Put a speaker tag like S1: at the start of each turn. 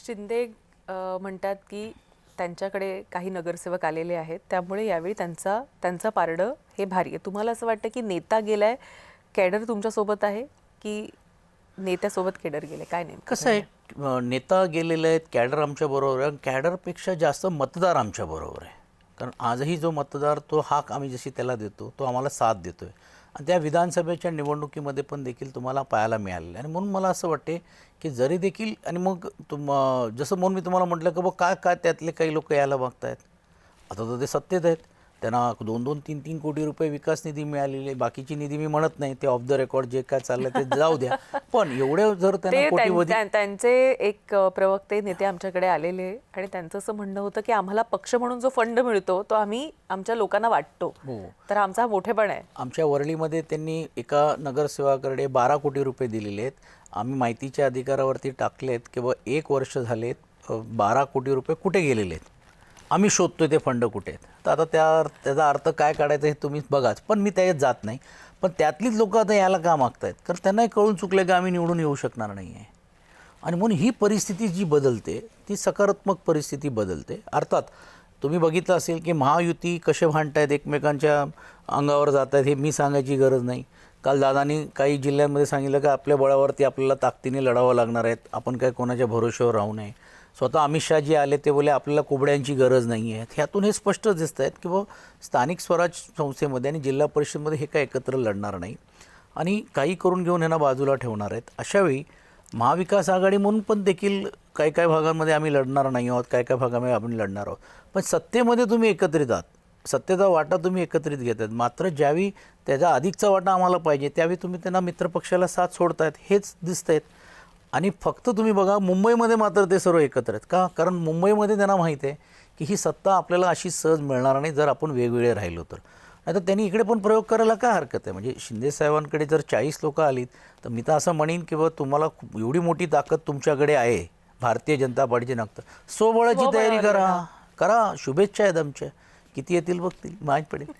S1: शिंदे म्हणतात की त्यांच्याकडे काही नगरसेवक आलेले आहेत, त्यामुळे यावेळी त्यांचं पारडं हे भारी आहे. तुम्हाला असं वाटतं की नेता गेलाय, कॅडर तुमच्यासोबत आहे, की नेत्यासोबत कॅडर गेले? काय नेमकं
S2: कसं आहे, नेता गेलेले आहेत, कॅडर आमच्या बरोबर आहे. कॅडरपेक्षा जास्त मतदार आमच्या बरोबर आहे. कारण आजही जो मतदार, तो हाक आम्ही जशी त्याला देतो, तो आम्हाला साथ देतोय. आणि त्या विधानसभेच्या निवडणुकीमध्ये पण देखील तुम्हाला पाहायला मिळालेलं आहे. आणि म्हणून मला असं वाटते की जरी देखील, आणि मग जसं म्हणून मी तुम्हाला म्हटलं की काय काय त्यातले काही लोक यायला मागतायत. आता तर ते सत्तेत आहेत, त्यांना 2-2, 3-3 कोटी रुपये विकास निधी मिळालेले. बाकीची निधी मी म्हणत नाही, ते ऑफ द रेकॉर्ड जे काय चाललं ते जाऊ द्या. पण एवढे जर त्यांना कोटीवधी,
S1: त्यांचे एक प्रवक्ते नेते आमच्याकडे आलेले आणि त्यांचं असं म्हणणं होतं की आम्हाला पक्ष म्हणून जो फंड मिळतो तो आम्ही आमच्या लोकांना वाटतो, तर आमचा मोठेपणा आहे.
S2: आमच्या वरळीमध्ये त्यांनी एका नगरसेवकाकडे 12 कोटी रुपये दिलेले आहेत. आम्ही माहितीच्या अधिकारावरती टाकलेत की 1 वर्ष झालेत, 12 कोटी रुपये कुठे गेलेले आहेत, आम्ही शोधतोय ते फंड कुठे आहेत. तर आता त्याचा अर्थ काय काढायचा हे तुम्हीच बघाच. पण मी त्याच्यात जात नाही. पण त्यातलीच लोकं आता याला का मागतायत? कारण त्यांनाही कळून चुकले की आम्ही निवडून येऊ शकणार नाही आहे. आणि म्हणून ही परिस्थिती जी बदलते, ती सकारात्मक परिस्थिती बदलते. अर्थात तुम्ही बघितलं असेल की महायुती कसे भांडतायत, एकमेकांच्या अंगावर जात आहेत, हे मी सांगायची गरज नाही. काल दादानी काही जिल्ह्यांमध्ये सांगितलं की आपल्या बळावरती आपल्याला ताकदीने लढावं लागणार आहेत, आपण काय कोणाच्या भरोश्यावर राहू नये. स्वतः अमित शाह जी आले ते बोले आपल्याला कुबड्यांची गरज नाही आहे. ह्यातून हे स्पष्ट दिसत आहेत की स्थानिक स्वराज संस्थेमध्ये आणि जिल्हा परिषदेमध्ये हे काय एकत्र लढणार नाही आणि काही करून घेऊन यांना बाजूला ठेवणार आहेत. अशावेळी महाविकास आघाडी म्हणून पण देखील काही काही भागांमध्ये आम्ही लढणार नाही आहोत, काही काही भागामध्ये आपण लढणार आहोत. पण सत्तेमध्ये तुम्ही एकत्रित आहात, सत्तेचा वाटा तुम्ही एकत्रित घेत आहेत. मात्र ज्यावेळी त्याचा अधिकचा वाटा आम्हाला पाहिजे, त्यावेळी तुम्ही त्यांना मित्रपक्षाला साथ सोडतायत, हेच दिसत आहेत. आणि फक्त तुम्ही बघा, मुंबईमध्ये मात्र ते सर्व एकत्र आहेत. का? कारण मुंबईमध्ये त्यांना माहीत आहे की ही सत्ता आपल्याला अशी सहज मिळणार नाही जर आपण वेगवेगळे राहिलो तर. नाही तर त्यांनी इकडे पण प्रयोग करायला काय हरकत आहे? म्हणजे शिंदे साहेबांकडे जर 40 लोक आलीत तर मी तर असं म्हणेन की तुम्हाला एवढी मोठी ताकद तुमच्याकडे आहे, भारतीय जनता पार्टीची नक्की स्वबळाची तयारी करा. शुभेच्छा आहेत आमच्या. किती येतील बघतील, माहीत पडेल.